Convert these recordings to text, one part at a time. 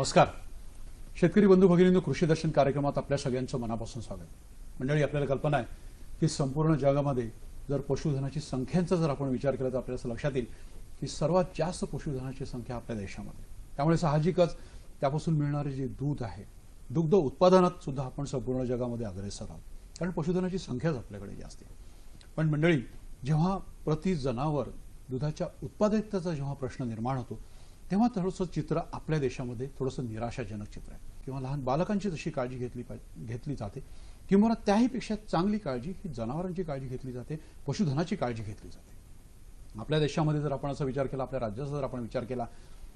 नमस्कार. शेतकरी बंधू भगिनींनो, कृषी दर्शन कार्यक्रमात आपल्या सगळ्यांचं मनापासून स्वागत. मंडळी, आपल्याला कल्पना आहे की संपूर्ण जगामध्ये जर पशुधनाची संख्यांचा जर आपण विचार केला तर आपल्याला असं लक्षात येईल की सर्वात जास्त पशुधनाची संख्या आपल्या देशामध्ये. त्यामुळे साहजिकच त्यापासून मिळणारे जे दूध आहे, दुग्ध उत्पादनात सुद्धा आपण संपूर्ण जगामध्ये अग्रेसर आहोत, कारण पशुधनाची संख्याच आपल्याकडे जास्त आहे. पण मंडळी, जेव्हा प्रति जनावर दुधाच्या उत्पादकतेचा जेव्हा प्रश्न निर्माण होतो तेव्हा थोडंसं चित्र आपल्या देशामध्ये थोडंसं निराशाजनक चित्र आहे. किंवा लहान बालकांची जशी काळजी घेतली जाते किंवा त्याहीपेक्षा चांगली काळजी ही जनावरांची काळजी घेतली जाते, पशुधनाची काळजी घेतली जाते. आपल्या देशामध्ये जर आपण असा विचार केला, आपल्या राज्याचा जर आपण विचार केला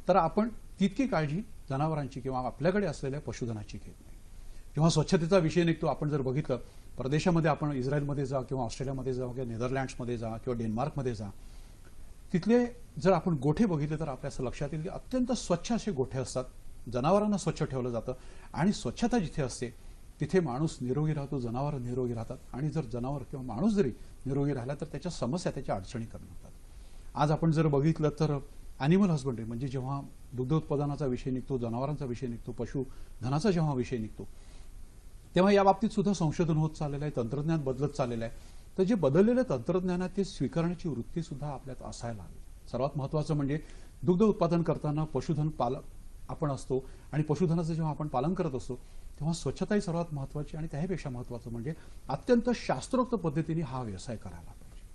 तर आपण तितकी काळजी जनावरांची किंवा आपल्याकडे असलेल्या पशुधनाची घेत नाही. जेव्हा स्वच्छतेचा विषय निघतो, आपण जर बघितलं परदेशामध्ये, आपण इस्रायलमध्ये जा किंवा ऑस्ट्रेलियामध्ये जा किंवा नेदरलँड्समध्ये जा किंवा डेन्मार्कमध्ये जा, तिथले जर आपण गोठे बघितले तर आपल्या असं लक्षात येईल की अत्यंत स्वच्छ असे गोठे असतात. जनावरांना स्वच्छ ठेवलं जातं आणि स्वच्छता जिथे असते तिथे माणूस निरोगी राहतो, जनावर निरोगी राहतात. आणि जर जनावर किंवा माणूस जरी निरोगी राहिला तर त्याच्या समस्या, त्याच्या अडचणी कमी होतात. आज आपण जर बघितलं तर ॲनिमल हस्बंड्री म्हणजे जेव्हा दुग्ध उत्पादनाचा विषय निघतो, जनावरांचा विषय निघतो, पशुधनाचा जेव्हा विषय निघतो, तेव्हा या बाबतीत सुद्धा संशोधन होत चाललेलं आहे, तंत्रज्ञान बदलत चाललेलं आहे. तर जे बदललेलं तंत्रज्ञान आहे ते स्वीकारण्याची वृत्ती सुद्धा आपल्यात असायला हवी. सर्वात महत्त्वाचं म्हणजे दुग्ध उत्पादन करताना पशुधन पालक आपण असतो आणि पशुधनाचं जेव्हा आपण पालन करत असतो तेव्हा स्वच्छताही सर्वात महत्त्वाची, आणि त्याहीपेक्षा महत्त्वाचं म्हणजे अत्यंत शास्त्रोक्त पद्धतीने हा व्यवसाय करायला पाहिजे.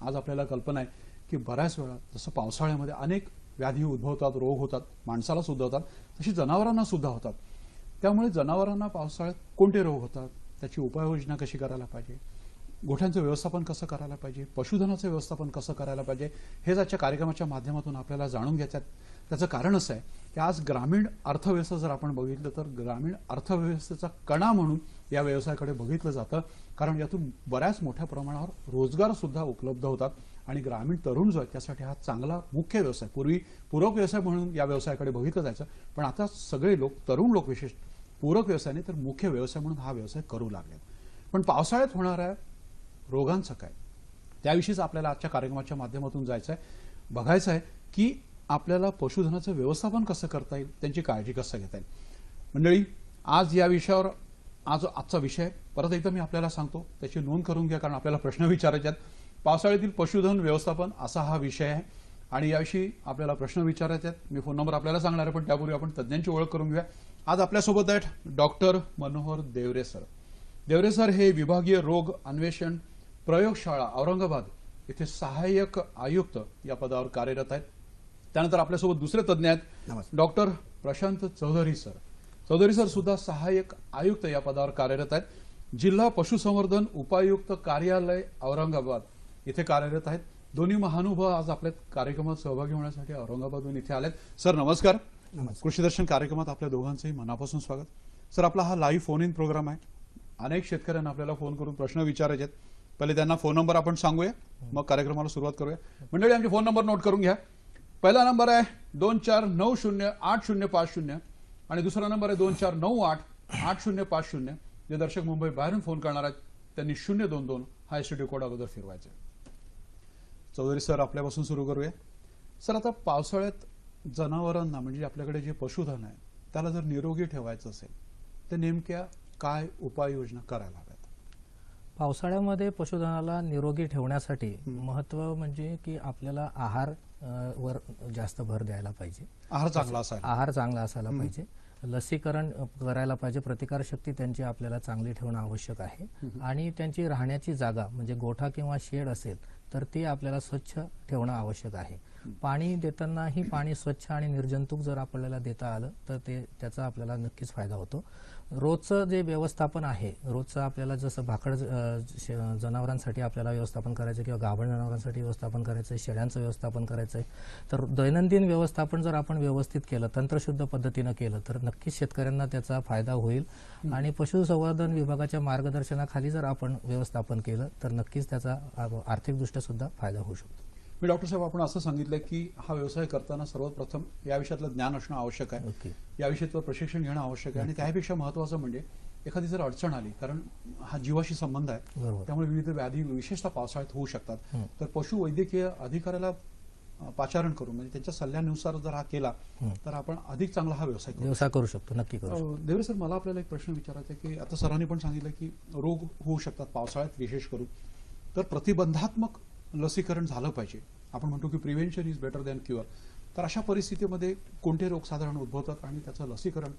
आज आपल्याला कल्पना आहे की बऱ्याच वेळा जसं पावसाळ्यामध्ये अनेक व्याधी उद्भवतात, रोग होतात, माणसाला सुद्धा होतात, तशी जनावरांना सुद्धा होतात. त्यामुळे जनावरांना पावसाळ्यात कोणते रोग होतात, त्याची उपाययोजना कशी करायला पाहिजे, गोठ्यांचं व्यवस्थापन कसं करायला पाहिजे, पशुधनाचं व्यवस्थापन कसं करायला पाहिजे, हे आजच्या कार्यक्रमाच्या माध्यमातून आपल्याला जाणून घ्यायचं आहे. त्याचं कारण असं आहे की आज ग्रामीण अर्थव्यवस्था जर आपण बघितलं तर ग्रामीण अर्थव्यवस्थेचा कणा म्हणून या व्यवसायाकडे बघितलं जातं, कारण यातून बऱ्याच मोठ्या प्रमाणावर रोजगार सुद्धा उपलब्ध होतात आणि ग्रामीण तरुण जो आहे त्यासाठी हा चांगला मुख्य व्यवसाय. पूर्वी पूरक व्यवसाय म्हणून या व्यवसायाकडे बघितलं जायचं, पण आता सगळे लोक, तरुण लोक विशेष, पूरक व्यवसाय नाही तर मुख्य व्यवसाय म्हणून हा व्यवसाय करू लागले. पण पावसाळ्यात होणाऱ्या रोगांचं काय, त्याविषयीच आपल्याला आजच्या कार्यक्रमाच्या माध्यमातून जायचं आहे. बघायचं आहे की आपल्याला पशुधनाचं व्यवस्थापन कसं करता येईल, त्यांची काळजी कसं घेता येईल. मंडळी, आज या विषयावर आजचा विषय परत एकदा मी आपल्याला सांगतो, त्याची नोंद करून घ्या, कारण आपल्याला प्रश्न विचारायचे आहेत. पावसाळ्यातील पशुधन व्यवस्थापन असा हा विषय आहे आणि याविषयी आपल्याला प्रश्न विचारायचे आहेत. मी फोन नंबर आपल्याला सांगणार आहे, पण त्यापूर्वी आपण तज्ज्ञांची ओळख करून घेऊया. आज आपल्यासोबत आहेत doctor Manohar Deore sir. Deore sir हे विभागीय रोग अन्वेषण प्रयोगशाळा औरंगाबाद येथे सहाय्यक आयुक्त या पदावर कार्यरत आहेत. त्यानंतर आपल्यासोबत दुसरे तज्ज्ञ आहेत doctor Prashant Chaudhari sir. Chaudhari sir सुद्धा सहाय्यक आयुक्त या पदावर कार्यरत आहेत. जिल्हा पशुसंवर्धन उपायुक्त कार्यालय औरंगाबाद इथे कार्यरत आहेत. दोन्ही महानुभाव आज आपल्या कार्यक्रमात सहभागी होण्यासाठी औरंगाबादहून इथे आलेत. सर नमस्कार. कृषी दर्शन कार्यक्रमात आपल्या दोघांचंही मनापासून स्वागत. सर, आपला हा लाईव्ह फोन इन प्रोग्राम आहे. अनेक शेतकऱ्यांना आपल्याला फोन करून प्रश्न विचारायचे आहेत. पहिले त्यांना फोन नंबर आपण सांगूया, मग कार्यक्रमाला सुरुवात करूया. मंडळी, आमचे फोन नंबर नोट करून घ्या. पहिला नंबर आहे 24908050 आणि दुसरा नंबर आहे 24988050. जे दर्शक मुंबई बाहेरून फोन करणार आहेत त्यांनी 022 हा एसटीडी कोड अगोदर फिरवायचा. चौधरी सर, आपल्यापासून सुरू करूया. सर, आता पावसाळ्यात जनावरांना म्हणजे आपल्याकडे जे पशुधन आहे त्याला जर निरोगी ठेवायचं असेल तर नेमक्या काय उपाययोजना करायला हव्यात? पावसाळ्यामध्ये पशुधनाला निरोगी ठेवण्यासाठी महत्त्व म्हणजे की आपल्याला आहार वर जास्त भर द्यायला पाहिजे. आहार चांगला असायला पाहिजे. लसीकरण करायला पाहिजे. प्रतिकारशक्ती त्यांची आपल्याला चांगली ठेवणं आवश्यक आहे. आणि त्यांची राहण्याची जागा म्हणजे गोठा किंवा शेड असेल तर ते आपल्याला स्वच्छ ठेवणं आवश्यक आहे. पाणी देतानाही पाणी स्वच्छ आणि निर्जंतुक जर आपल्याला देता आलं तर त्याचा आपल्याला नक्कीच फायदा होतो. रोजचं जे व्यवस्थापन आहे, रोजचं आपल्याला जसं भाकड जनावरांसाठी आपल्याला व्यवस्थापन करायचं किंवा गाभण जनावरांसाठी व्यवस्थापन करायचं आहे, शेळ्यांचं व्यवस्थापन करायचं आहे, तर दैनंदिन व्यवस्थापन जर आपण व्यवस्थित केलं, तंत्रशुद्ध पद्धतीनं केलं तर नक्कीच शेतकऱ्यांना त्याचा फायदा होईल. आणि पशुसंवर्धन विभागाच्या मार्गदर्शनाखाली जर आपण व्यवस्थापन केलं तर नक्कीच त्याचा आर्थिकदृष्ट्या सुद्धा फायदा होऊ शकतो. मी डॉक्टर साहेब, आपण असं सांगितलं की हा व्यवसाय करताना सर्वात प्रथम या विषयातलं ज्ञान असणं आवश्यक आहे, या विषयातलं प्रशिक्षण घेणं आवश्यक आहे. आणि त्यापेक्षा महत्त्वाचं म्हणजे एखादी जर अडचण आली, कारण हा जीवाशी संबंध आहे, त्यामुळे विविध व्याधी विशेषतः पावसाळ्यात होऊ शकतात, तर पशुवैद्यकीय अधिकाऱ्याला पाचारण करून म्हणजे त्यांच्या सल्ल्यानुसार जर हा केला तर आपण अधिक चांगला हा व्यवसाय करू व्यवसाय करू शकतो, नक्की करू शकतो. देवरे सर, मला आपल्याला एक प्रश्न विचारायचा आहे की आता सरांनी पण सांगितलं की रोग होऊ शकतात पावसाळ्यात विशेष करून, तर प्रतिबंधात्मक लसीकरण झालं पाहिजे. आपण म्हणतो की prevention is better than cure. तर अशा परिस्थितीमध्ये कोणते रोग साधारण उद्भवतात आणि त्याचं लसीकरण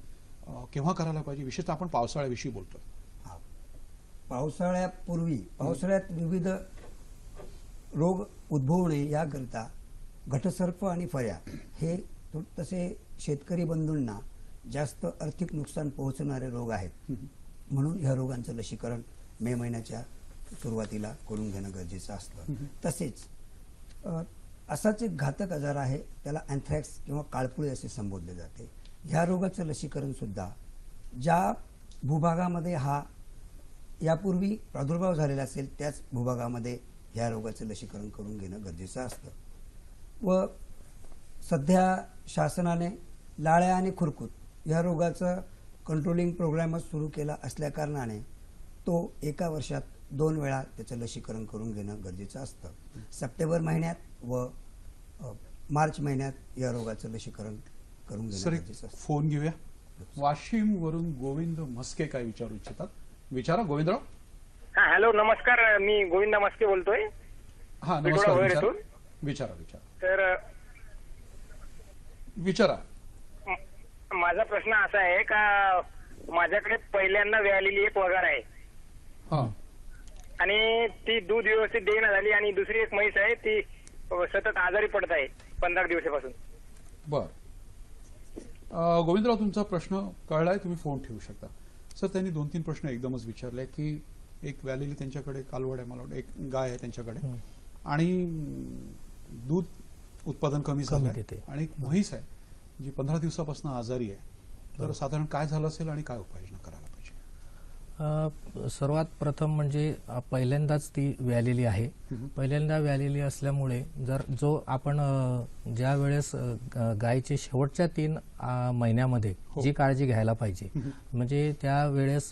केव्हा करायला पाहिजे, विशेषतः आपण पावसाळ्याविषयी बोलतोय. पावसाळ्यापूर्वी पावसाळ्यात विविध रोग उद्भवू नये याकरिता घटसर्प आणि फळ्या हे तसे शेतकरी बंधूंना जास्त आर्थिक नुकसान पोहोचणारे रोग आहेत. म्हणून ह्या रोगांचं लसीकरण मे महिन्याच्या सुरुवातीला करून घेणं गरजेचं असतं. तसेच असाच एक घातक आजार आहे, त्याला अँथ्रॅक्स किंवा काळपुळे असे संबोधले जाते. ह्या रोगाचं लसीकरण सुद्धा ज्या भूभागामध्ये हा यापूर्वी प्रादुर्भाव झालेला असेल त्याच भूभागामध्ये ह्या रोगाचं लसीकरण करून घेणं गरजेचं असतं. व सध्या शासनाने लाळ्या आणि खुरकूत ह्या रोगाचं कंट्रोलिंग प्रोग्रामच सुरू केला असल्याकारणाने तो एका वर्षात 2 वेळा त्याचं लसीकरण करून घेणं गरजेचं असतं. सप्टेंबर महिन्यात व मार्च महिन्यात या रोगाचं लसीकरण करून घेणं सर, एक गरजेचं असतं. फोन घेऊया. वाशिम वरून गोविंद म्हस्के काय विचारू इच्छितात? विचारा गोविंदराव. हा, हॅलो, नमस्कार. मी गोविंद मस्के बोलतोय. हा, पिठोडा नमस्कार. वगैरे विचारा इथून. विचारा विचारा तर विचारा. माझा प्रश्न असा आहे का माझ्याकडे पहिल्यांदा व्यालेली एक वगार आहे हा आणि ती दूध व्यवस्थित देईना झाली आणि दुसरी एक म्हैस आहे ती सतत आजारी पडत आहे 15 दिवसापासून. बर. गोविंदराव, तुमचा प्रश्न कळलाय, तुम्ही फोन ठेवू शकता. सर, त्यांनी 2-3 प्रश्न एकदमच विचारले की एक व्यालेली त्यांच्याकडे कालवड आहे, मला वाटतं एक गाय आहे त्यांच्याकडे आणि दूध उत्पादन कमी झालं देते. आणि एक म्हैस आहे जी 15 दिवसापासून आजारी आहे. तर साधारण काय झालं असेल आणि काय उपाययोजना करायला पाहिजे? सर्वात प्रथम म्हणजे पहिल्यांदाच ती व्यालेली आहे. पहिल्यांदा व्यालेली असल्यामुळे जर जो आपण ज्या वेळेस गायीचे शेवटच्या 3 महिन्यामध्ये जी काळजी घ्यायला पाहिजे, म्हणजे त्या वेळेस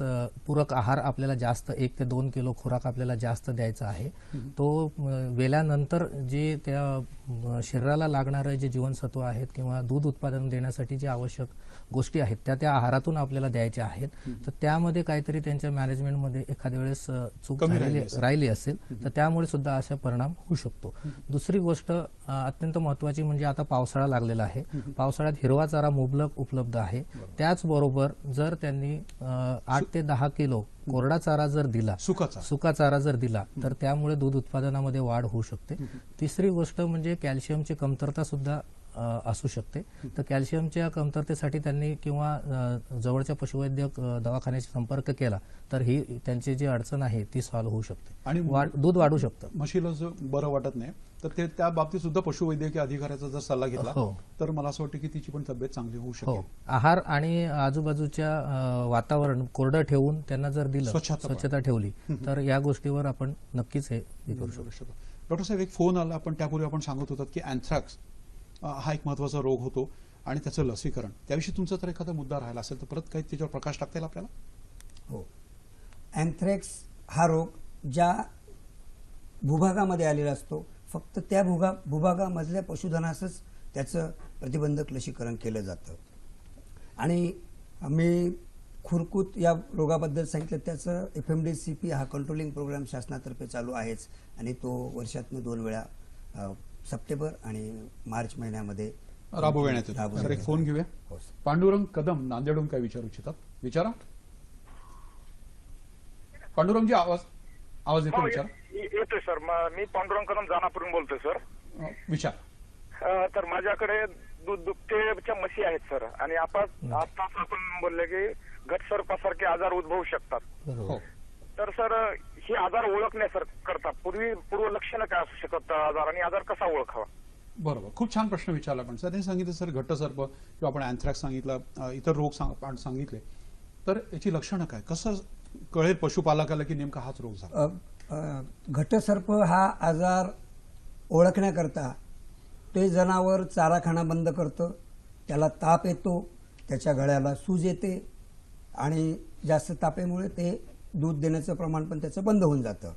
पूरक आहार आपल्याला जास्त 1 ते 2 किलो खुराक आपल्याला जास्त द्यायचा आहे. तो वेल्यानंतर जे त्या शरीराला लागणारे जे जीवनसत्व आहेत किंवा दूध उत्पादन देण्यासाठी जे आवश्यक गोष्टी आहेत त्या आहारातून आपल्याला द्यायच्या आहेत. तर त्यामध्ये काहीतरी त्यांच्या मॅनेजमेंटमध्ये एखाद्या वेळेस चूक राहिली असेल तर त्यामुळे सुद्धा असा परिणाम होऊ शकतो. दुसरी गोष्ट अत्यंत महत्वाची म्हणजे आता पावसाळा लागलेला आहे. पावसाळ्यात हिरवा चारा मुबलक उपलब्ध आहे. त्याचबरोबर जर त्यांनी 8 ते 10 किलो कोरडा चारा जर दिला, सुका चारा जर दिला तर त्यामुळे दूध उत्पादनामध्ये वाढ होऊ शकते. तिसरी गोष्ट म्हणजे कॅल्शियमची कमतरता सुद्धा असू शकते. तर कॅल्शियमच्या कमतरतेसाठी त्यांनी किंवा जवळच्या पशुवैद्यक दवाखान्याशी संपर्क केला तर ही त्यांची जी अडचण आहे ती सॉल्व्ह होऊ शकते आणि दूध वाढू शकतं. म्हशीला जर बरं वाटत नाही तर ते त्या बाबतीत सुद्धा पशुवैद्यकीय अधिकाऱ्याचा जर सल्ला घेतला तर मला असं वाटतं की तिची पण तब्येत चांगली होऊ शकते. आहार आणि आजूबाजूच्या वातावरण कोरडं ठेवून त्यांना जर दिलं, स्वच्छता ठेवली तर या गोष्टीवर आपण नक्कीच हे करू शकतो. डॉक्टर साहेब, एक फोन आला, पण त्यापूर्वी आपण सांगत होतात की अँथ्रॅक्स हा एक महत्वाचा रोग होतो आणि त्याचं लसीकरण, त्याविषयी तुमचा तर एखादा मुद्दा राहिला असेल तर परत काही त्याच्यावर प्रकाश टाकता येईल आपल्याला? हो, अँथ्रॅक्स हा रोग ज्या भूभागामध्ये आलेला असतो फक्त त्या भूभागामधल्या पशुधनासच त्याचं प्रतिबंधक लसीकरण केलं जातं. आणि मी खुरकूत या रोगाबद्दल सांगितलं, त्याचं FMDCP हा कंट्रोलिंग प्रोग्राम शासनातर्फे चालू आहेच आणि तो वर्षातून 2 वेळा सप्टेंबर आणि मार्च महिन्यामध्ये राबवण्यात येतो. सर, एक फोन घेऊया. पांडुरंग कदम नांदेडहून काय विचारू इच्छितात? विचारा. पांडुरंगजी, आवाज येतो? विचारा. येतोय सर. मी पांडुरंग कदम जानापूरून बोलतोय सर. विचार. तर माझ्याकडे दूध दुभत्याच्या म्हशी आहेत सर आणि आताच आपण बोलले की घटसर्पासारखे आजार उद्भवू शकतात. तर सर, हे आजार ओळखण्याकरता पूर्व लक्षणं काय असू शकतात आजार आणि आजार कसा ओळखावा? बरोबर, खूप छान प्रश्न विचारला. पण सर, त्यांनी सांगितलं सर घटसर्प किंवा आपण अँथ्रॅक्स सांगितलं, इतर रोग सांगितले, तर याची लक्षणं काय, कसं कळेल पशुपालकाला की नेमका हाच रोग झाला? घटसर्प हा आजार ओळखण्याकरता ते जनावर चारा खाणं बंद करतं, त्याला ताप येतो, त्याच्या गळ्याला सूज येते आणि जास्त तापेमुळे ते दूध देण्याचं प्रमाण पण त्याचं बंद होऊन जातं.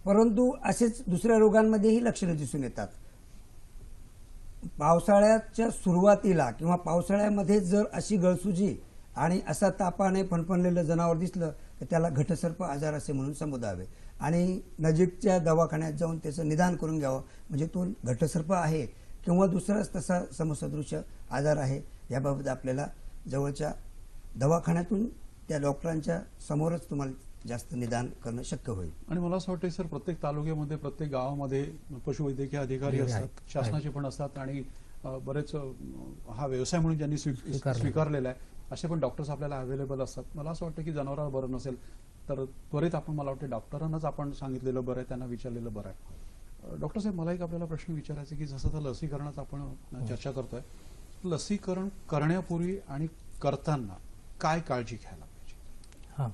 परंतु असेच दुसऱ्या रोगांमध्येही लक्षणं दिसून येतात. पावसाळ्याच्या सुरुवातीला किंवा पावसाळ्यामध्ये जर अशी गळसुजी आणि असा तापाने फणफणलेलं जनावर दिसलं तर त्याला घटसर्प आजार असे म्हणून संबोधावे आणि नजीकच्या दवाखान्यात जाऊन त्याचं निदान करून घ्यावं, म्हणजे तो घटसर्प आहे किंवा दुसराच तसा समसदृश आजार आहे याबाबत आपल्याला जवळच्या दवाखान्यातून त्या डॉक्टरांच्या समोरच तुम्हाला जास्त निदान करणं शक्य होईल. आणि मला असं वाटतं सर, प्रत्येक तालुक्यामध्ये प्रत्येक गावामध्ये पशुवैद्यकीय अधिकारी आहेत, असतात, शासनाचे पण असतात आणि बरेच हा व्यवसाय म्हणून ज्यांनी स्वीकारलेला आहे असे पण डॉक्टर्स आपल्याला अवेलेबल असतात. मला असं वाटतं की जनावराला बरं नसेल तर त्वरित आपण, मला वाटतं डॉक्टरांनाच आपण सांगितलेलं बरं आहे, त्यांना विचारलेलं बरं आहे. डॉक्टर साहेब, मला एक आपल्याला प्रश्न विचारायचा की जसं तर लसीकरणात आपण चर्चा करतोय, लसीकरण करण्यापूर्वी आणि करताना काय काळजी घ्यायला पाहिजे? हां,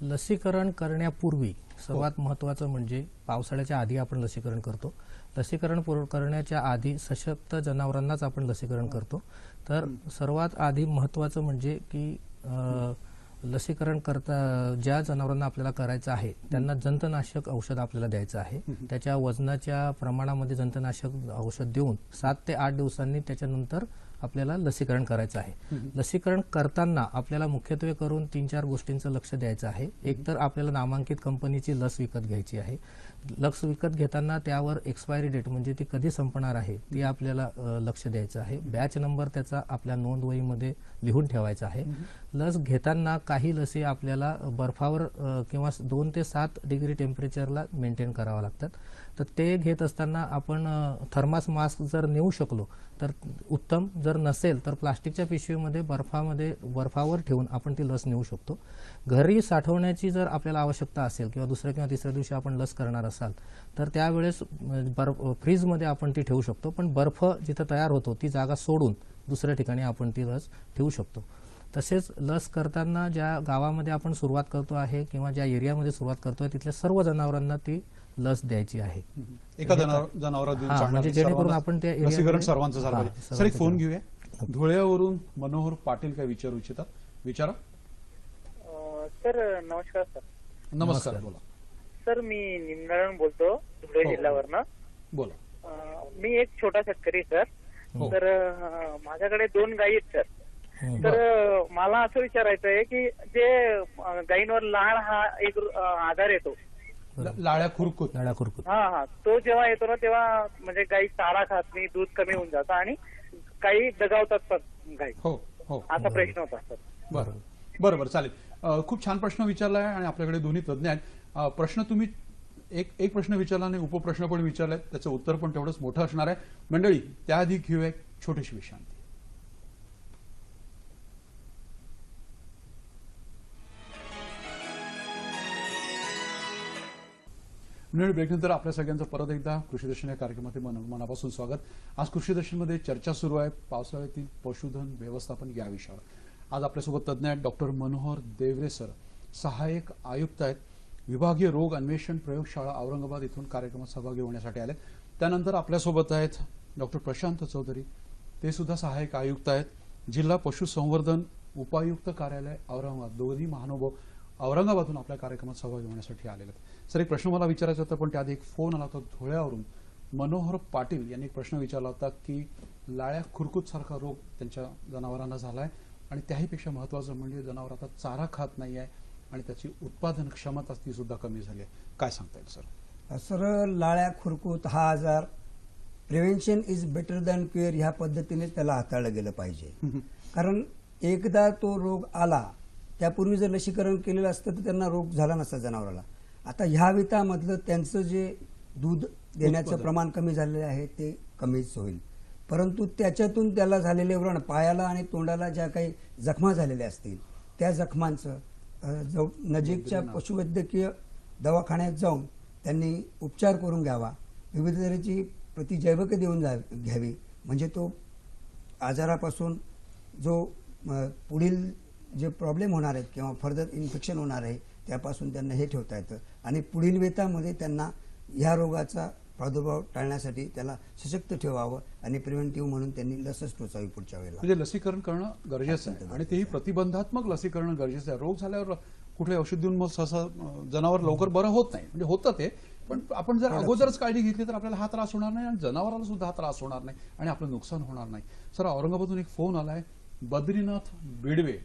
लसीकरण करण्यापूर्वी सर्वात महत्त्वाचं म्हणजे पावसाळ्याच्या आधी आपण लसीकरण करतो. लसीकरण करण्याच्या आधी सशक्त जनावरांनाच आपण लसीकरण करतो. तर सर्वात आधी महत्त्वाचं म्हणजे की लसीकरण करता ज्या जनावरांना आपल्याला करायचं आहे त्यांना जंतनाशक औषध आपल्याला द्यायचं आहे. त्याच्या वजनाच्या प्रमाणामध्ये जंतनाशक औषध देऊन 7 ते 8 दिवसांनी त्याच्यानंतर आपल्याला लसीकरण करायचं आहे. लसीकरण करताना आपल्याला मुख्यत्वे करून 3-4 गोष्टींचं लक्ष द्यायचं आहे. एक तर आपल्याला नामांकित कंपनीची लस विकत घ्यायची आहे. लस विकत घेताना त्यावर एक्सपायरी डेट म्हणजे ती कधी संपणार आहे ती आपल्याला लक्ष द्यायचं आहे. बॅच नंबर त्याचा आपल्या नोंदवहीमध्ये लिहून ठेवायचा आहे. लस घेताना काही लसी आपल्याला बर्फावर किंवा 2 ते 7 डिग्री टेम्परेचरला मेंटेन करावं लागतात. तर ते घेत असताना आपण थर्मास मास्क जर नेऊ शकलो तर उत्तम, जर नसेल तर प्लास्टिकच्या पिशवीमध्ये बर्फावर ठेवून आपण ती लस नेऊ शकतो. घरी साठवण्याची जर आपल्याला आवश्यकता असेल किंवा दुसऱ्या किंवा तिसऱ्या दिवशी आपण लस करणार असाल तर त्यावेळेस फ्रीजमध्ये आपण ती ठेवू शकतो. पण बर्फ जिथं तयार होतो ती जागा सोडून दुसऱ्या ठिकाणी आपण ती लस ठेवू शकतो. तसेच लस करताना ज्या गावामध्ये आपण सुरुवात करतो आहे किंवा ज्या एरियामध्ये सुरुवात करतोय तिथल्या सर्व जनावरांना ती लस द्यायची आहे. एका जनावरात देऊन हां, चालणार म्हणजे नाही. जेणेकरून सर्वांना आपण त्या लसीकरण एरियामध्ये- सर्वांचं झालं हां, पाहिजे. सर, एक सर्वांचं फोन झालं. घेऊया. धुळ्यावरून मनोहर पाटील काय विचारू इच्छितात? विचारा. सर नमस्कार सर. नमस्कार, बोला. सर मी निमगाळून बोलतो, धुळे हो. जिल्ह्यावरनं. बोला. मी एक छोटा शेतकरी सर. हो. तर माझ्याकडे 2 गायी आहेत सर. बरं. तर मला असं विचारायचं आहे की जे गायींवर लाळ हा एक आजार येतो, लाळ्या खुरकूत. लाळा खुरकूत. हा तो जेव्हा येतो ना तेव्हा म्हणजे गायी चारा खात नाही, दूध कमी होऊन जातं आणि काही दगावतात पण गायी. हो हो, असा प्रश्न होता सर. बरं बरं बरं, चालेल. खूप छान प्रश्न विचारला आहे आणि आपल्याकडे दोन्ही तज्ज्ञ आहेत. प्रश्न तुम्ही एक प्रश्न विचारला आणि उपप्रश्न पण विचारलाय, त्याचं उत्तर पण तेवढंच मोठं असणार आहे. मंडळी, त्याआधी घेऊया एक छोटीशी विश्रांती. मंडळी, ब्रेकनंतर आपल्या सगळ्यांचं परत एकदा कृषी दर्शन या कार्यक्रमात मनापासून स्वागत. आज कृषी दर्शनमध्ये चर्चा सुरू आहे पावसाळ्यातील पशुधन व्यवस्थापन या विषयावर. आज आपल्यासोबत तज्ज्ञ आहेत डॉक्टर मनोहर देवरे सर, सहाय्यक आयुक्त आहेत, विभागीय रोग अन्वेषण प्रयोगशाळा औरंगाबाद इथून कार्यक्रमात सहभागी होण्यासाठी आले. त्यानंतर आपल्यासोबत आहेत डॉक्टर प्रशांत चौधरी, ते सुद्धा सहाय्यक आयुक्त आहेत, जिल्हा पशुसंवर्धन उपायुक्त कार्यालय औरंगाबाद. दोन्ही महानुभाव औरंगाबादून आपल्या कार्यक्रमात सहभागी होण्यासाठी आलेले आहेत. सर, एक प्रश्न मला विचारायचा होता, पण त्याआधी एक फोन आला होता धुळ्यावरून. मनोहर पाटील यांनी एक प्रश्न विचारला होता की लाळ्या खुरकूत सारखा रोग त्यांच्या जनावरांना झालाय आणि त्याहीपेक्षा महत्वाचं म्हणजे जनावर आता चारा खात नाही आहे आणि त्याची उत्पादन क्षमता ती सुद्धा कमी झाली आहे. काय सांगता येईल सर? सर, लाळ्या खुरकूत हा आजार prevention is better than cure ह्या पद्धतीने त्याला हाताळलं गेलं पाहिजे. कारण एकदा तो रोग आला, त्यापूर्वी जर लसीकरण केलेलं असतं तर त्यांना रोग झाला नसता जनावराला. आता ह्या वितामधलं त्यांचं जे दूध देण्याचं उत्पादन. प्रमाण कमी झालेलं आहे ते कमीच होईल. परंतु त्याच्यातून त्याला झालेले व्रण, पायाला आणि तोंडाला ज्या काही जखमा झालेल्या असतील त्या जखमांचं नजीकच्या पशुवैद्यकीय दवाखान्यात जाऊन त्यांनी उपचार करून घ्यावा. विविध तऱ्हेची प्रतिजैवके देऊन घ्यावी, म्हणजे तो आजारापासून जो पुढील जे प्रॉब्लेम होणार आहेत किंवा फर्दर इन्फेक्शन होणार आहे त्यापासून त्यांना हे ठेवता येतं आणि पुढील वेतामध्ये त्यांना ह्या रोगाचा प्रादुर्भाव टाळण्यासाठी त्याला सशक्त ठेवावं आणि प्रिव्हेंटिव्ह म्हणून त्यांनी लसच टोचावी पुढच्या वेळेला. म्हणजे लसीकरण करणं गरजेचं आहे आणि तेही प्रतिबंधात्मक लसीकरण गरजेचं आहे. रोग झाल्यावर कुठले औषध देऊन मग सहसा जनावर लवकर बरं होत नाही, म्हणजे होतं ते, पण आपण जर अगोदरच काळजी घेतली तर आपल्याला हा त्रास होणार नाही आणि जनावराला सुद्धा हा त्रास होणार नाही आणि आपलं नुकसान होणार नाही. सर, औरंगाबादून एक फोन आलाय, बद्रीनाथ बिडवे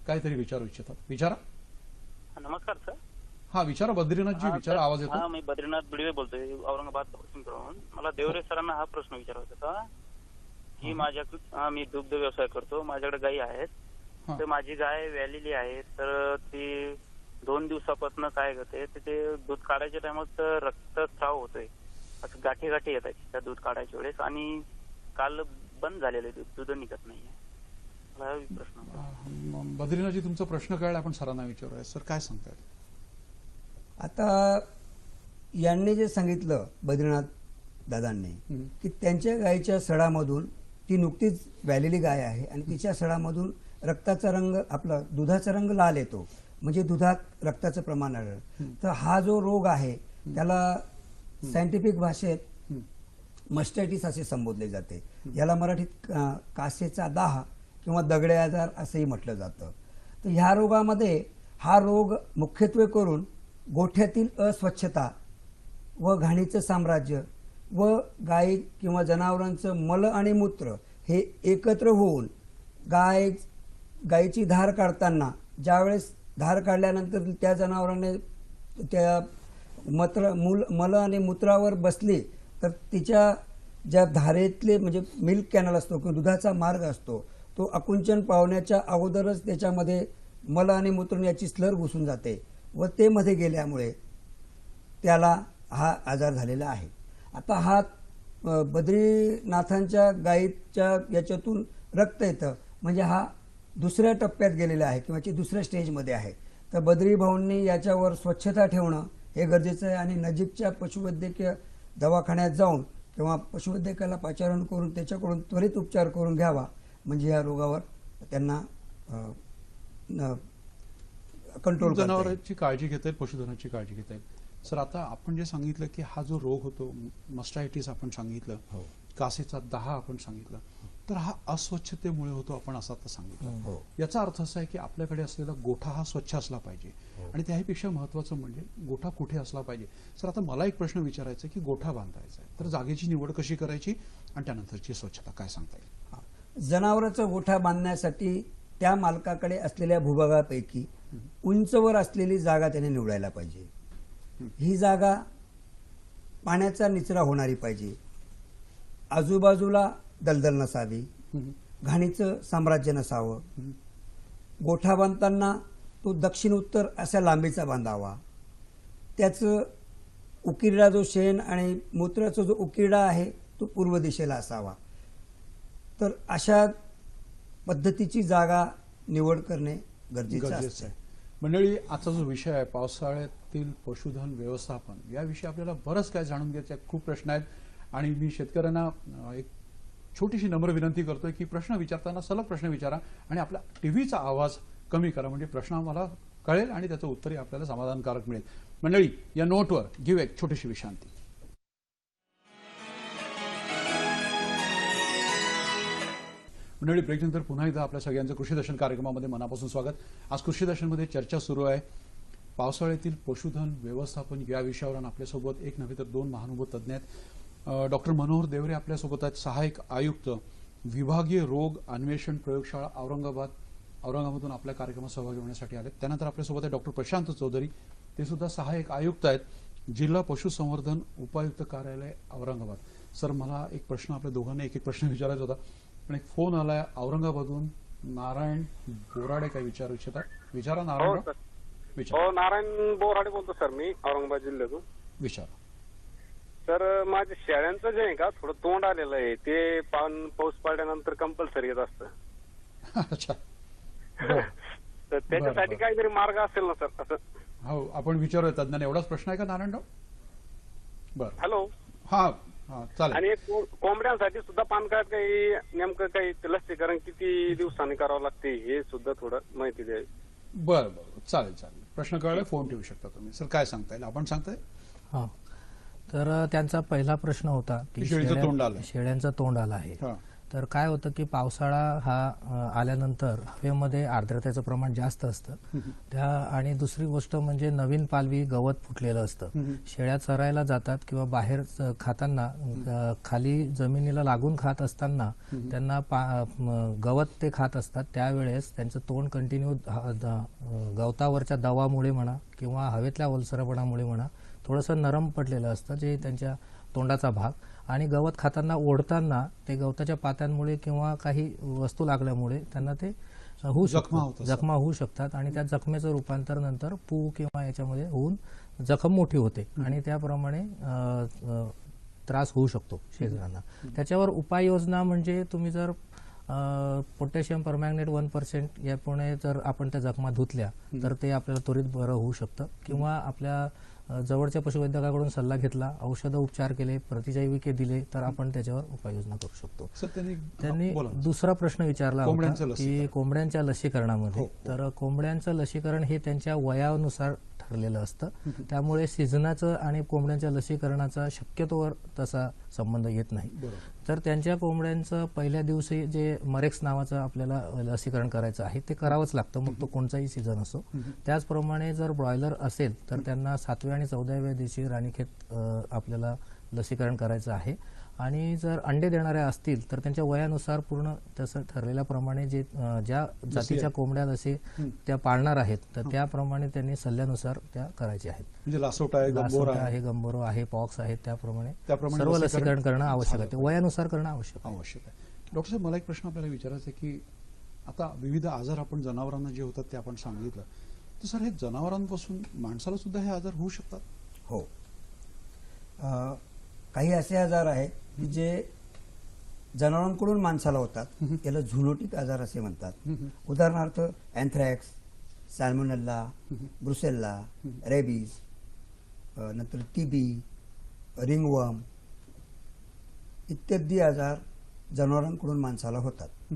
काहीतरी विचारू इच्छितात. विचारा. नमस्कार सर. हा, विचारा बद्रीनाथजी, विचारा. आवाज येतो. हा, मी बद्रीनाथ बिडवे बोलतोय, औरंगाबाद पश्चिमकडून. मला देवरे सरांना हा प्रश्न विचारायचा होता की मी दुग्ध व्यवसाय करतो, माझ्याकडे गायी आहेत. तर माझी गाय व्यालेली आहे, तर ती 2 दिवसापासून काय करते, ते दूध काढायच्या टायमात रक्तस्राव होतोय, असं गाठी गाठी येत आहेत त्या दूध काढायच्या वेळेस, आणि काल बंद झालेलं आहे, दूध निघत नाहीये. मला हा प्रश्न होता. बद्रीनाथजी, तुमचा प्रश्न कळला, आपण सरांना विचारूया. सर, काय सांगताय? आता यांनी जे सांगितलं बद्रीनाथ दादांनी की त्यांच्या गायीच्या सडामधून, ती नुकतीच व्यालेली गाय आहे आणि तिच्या सडामधून रक्ताचा रंग, आपला दुधाचा रंग लाल येतो, म्हणजे दुधात रक्ताचं प्रमाण आढळलं. तर हा जो रोग आहे त्याला सायंटिफिक भाषेत मस्टॅटिस असे संबोधले जाते. याला मराठीत कासेचा दाह किंवा दगडे आजार असंही म्हटलं जातं. तर ह्या रोगामध्ये, हा रोग मुख्यत्वे करून गोठ्यातील अस्वच्छता व घाणीचं साम्राज्य व गायी किंवा जनावरांचं मल आणि मूत्र हे एकत्र होऊन गायीची धार काढताना, ज्यावेळेस धार काढल्यानंतर त्या जनावरांनी त्या मल आणि मूत्रावर बसली तर तिच्या ज्या धारेतले, म्हणजे मिल्क कॅनल असतो किंवा दुधाचा मार्ग असतो, तो आकुंचन पावण्याच्या अगोदरच त्याच्यामध्ये मल आणि मूत्र याची स्लर घुसून जाते व ते मध्ये गेल्यामुळे त्याला हा आजार झालेला आहे. आता हा बद्रीनाथांच्या गायीच्या याच्यातून रक्त येतं, म्हणजे हा दुसऱ्या टप्प्यात गेलेला आहे किंवा दुसऱ्या स्टेजमध्ये आहे. तर बद्री भाऊंनी याच्यावर स्वच्छता ठेवणं हे गरजेचं आहे आणि नजीकच्या पशुवैद्यकीय दवाखान्यात जाऊन किंवा पशुवैद्यकाला पाचारण करून त्याच्याकडून त्वरित उपचार करून घ्यावा, म्हणजे या रोगावर त्यांना कंट्रोल. जनावरांची काळजी घेता येईल, पशुधनाची काळजी घेता येईल. सर, आता आपण जे सांगितलं की हा जो रोग होतो, मस्टायटिस आपण सांगितलं, कासेचा दाह आपण सांगितलं, तर हा अस्वच्छतेमुळे होतो आपण असं आता सांगितलं. याचा अर्थ असा आहे की आपल्याकडे असलेला गोठा हा स्वच्छ असला पाहिजे आणि त्याहीपेक्षा महत्वाचं म्हणजे गोठा कुठे असला पाहिजे. सर, आता मला एक प्रश्न विचारायचा आहे की गोठा बांधायचा आहे, तर जागेची निवड कशी करायची आणि त्यानंतरची स्वच्छता काय सांगता येईल? जनावरांचा गोठा बांधण्यासाठी त्या मालकाकडे असलेल्या भूभागापैकी उंचवर असलेली जागा त्याने निवडायला पाहिजे. ही जागा पाण्याचा निचरा होणारी पाहिजे, आजूबाजूला दलदल नसावी, घाणीचं साम्राज्य नसावं, गोठा बांधताना तो दक्षिण उत्तर अशा लांबीचा बांधावा, त्याचं उकिरडा जो शेण आणि मूत्राचा जो उकिरडा आहे तो पूर्व दिशेला असावा. तर अशा पद्धतीची जागा निवड करणे गरजेचं आहे. मंडळी, आजचा जो विषय आहे पावसाळ्यातील पशुधन व्यवस्थापन, याविषयी आपल्याला बरंच काय जाणून घ्यायचं आहे. खूप प्रश्न आहेत आणि मी शेतकऱ्यांना एक छोटीशी नम्र विनंती करतोय की प्रश्न विचारताना सलग प्रश्न विचारा आणि आपला टीव्हीचा आवाज कमी करा, म्हणजे प्रश्न आम्हाला कळेल आणि त्याचं उत्तरही आपल्याला समाधानकारक मिळेल. मंडळी, या नोटवर घेऊ एक छोटीशी विश्रांती. मंडळी, ब्रेकनंतर पुन्हा एकदा आपल्या सगळ्यांचं कृषी दर्शन कार्यक्रमामध्ये मनापासून स्वागत. आज कृषी दर्शनमध्ये चर्चा सुरू आहे पावसाळ्यातील पशुधन व्यवस्थापन या विषयावर. आपल्यासोबत एक नव्हे तर 2 महानुभूत तज्ज्ञ आहेत. डॉक्टर मनोहर देवरे आपल्यासोबत आहेत, सहाय्यक आयुक्त, विभागीय रोग अन्वेषण प्रयोगशाळा औरंगाबादून आपल्या कार्यक्रमात सहभागी होण्यासाठी आले. त्यानंतर आपल्यासोबत आहे डॉक्टर प्रशांत चौधरी, ते सुद्धा सहाय्यक आयुक्त आहेत, जिल्हा पशुसंवर्धन उपायुक्त कार्यालय औरंगाबाद. सर, मला एक प्रश्न, आपल्या दोघांना एक एक प्रश्न विचारायचा होता, पण एक फोन आलाय औरंगाबादून. नारायण बोराडे काय विचारू इच्छितात? विचारा नारायण. हो, नारायण बोराडे बोलतो सर, मी औरंगाबाद जिल्ह्यातून. विचारा सर. माझ्या शेळ्यांचं जे आहे का थोडं तोंड आलेलं आहे, ते पाऊस पडल्यानंतर कंपल्सरी येत असतं. अच्छा, तर त्याच्यासाठी काहीतरी मार्ग असेल ना सर? असं हो, आपण विचारूया तज्ञांना. एवढाच प्रश्न आहे का नारायणराव? बरं, हॅलो. हा चालेल. आणि कोंबड्यांसाठी सुद्धा पानकाळात काही नेमकं काही लसीकरण किती दिवसांनी करावं लागते हे सुद्धा थोडं माहिती द्यावी. बरं बरं, चालेल. प्रश्न कळला, फोन ठेवू शकता तुम्ही. सर, काय सांगता येईल? आपण सांगताय. हा, तर त्यांचा पहिला प्रश्न होता की शेळीचं तोंड आलं. शेळ्यांचं तोंड आलं आहे. तर काय होतं की पावसाळा हा आल्यानंतर हवेमध्ये आर्द्रतेचं प्रमाण जास्त असतं त्या आणि दुसरी गोष्ट म्हणजे नवीन पालवी गवत फुटलेलं असतं. शेळ्या चरायला जातात किंवा बाहेर खाताना खाली जमिनीला लागून खात असताना त्यांना गवत ते खात असतात. त्यावेळेस त्यांचं तोंड कंटिन्यू गवतावरच्या दवामुळे म्हणा किंवा हवेतल्या ओलसरपणामुळे म्हणा थोडंसं नरम पडलेलं असतं जे त्यांच्या तोंडाचा भाग, आणि गवत खाताना ओढताना ते गवताच्या पात्यांमुळे किंवा काही वस्तू लागल्यामुळे त्यांना ते जखमा होऊ शकतात आणि त्या जखमेचं रूपांतर नंतर पू किंवा याच्यामध्ये होऊन जखम मोठी होते आणि त्याप्रमाणे त्रास होऊ शकतो शेळ्यांना. त्याच्यावर उपाययोजना म्हणजे तुम्ही जर पोटॅशियम परमॅंगनेट 1% यापुढे जर आपण त्या जखमा धुतल्या तर ते आपल्याला त्वरित बरं होऊ शकतं. किंवा आपल्या जवळच्या पशुवैद्यकाकडून सल्ला घेतला, औषध उपचार केले, प्रतिजैविके दिले तर आपण त्याच्यावर उपाययोजना करू शकतो. त्यांनी दुसरा प्रश्न विचारला होता की कोंबड्यांच्या लसीकरणामध्ये. तर कोंबड्यांचं लसीकरण हे त्यांच्या वयानुसार ठरलेलं असतं. त्यामुळे सीझनाचं आणि कोंबड्यांच्या लसीकरणाचा शक्यतोवर तसा संबंध येत नाही. तर त्यांच्या कोंबड्यांचं पहिल्या दिवशी जे मरेक्स नावाचं आपल्याला लसीकरण करायचं आहे ते करावंच लागतं, मग तो कोणताही सीझन असो. त्याचप्रमाणे जर ब्रॉयलर असेल तर त्यांना 7व्या आणि 14व्या दिवशी राणीखेत आपल्याला लसीकरण करायचं आहे. आणि जर अंडे देणाऱ्या असतील तर त्यांच्या वयानुसार पूर्ण तसं ठरलेल्याप्रमाणे जे ज्या जातीच्या कोंबड्या जसे त्या पाळणार आहेत तर त्याप्रमाणे त्यांनी सल्ल्यानुसार त्या करायच्या आहेत. म्हणजे लासोटा आहे, गंबोरो आहे, पॉक्स आहे, त्याप्रमाणे सर्व लसीकरण करणं आवश्यक आहे. वयानुसार करणं आवश्यक आहे. डॉक्टर साहेब, मला एक प्रश्न आपल्याला विचारायचा आहे की आता विविध आजार आपण जनावरांना जे होतात ते आपण सांगितलं, तर सर हे जनावरांपासून माणसाला सुद्धा हे आजार होऊ शकतात? हो, काही असे आजार आहेत की जे जनावरांकडून माणसाला होतात, याला झुनोटिक आजार असे म्हणतात. उदाहरणार्थ अँथ्रॅक्स, सॅल्मोनेल्ला, ब्रुसेल्ला, रेबीज, नंतर टीबी, रिंगवर्म इत्यादी आजार जनावरांकडून माणसाला होतात.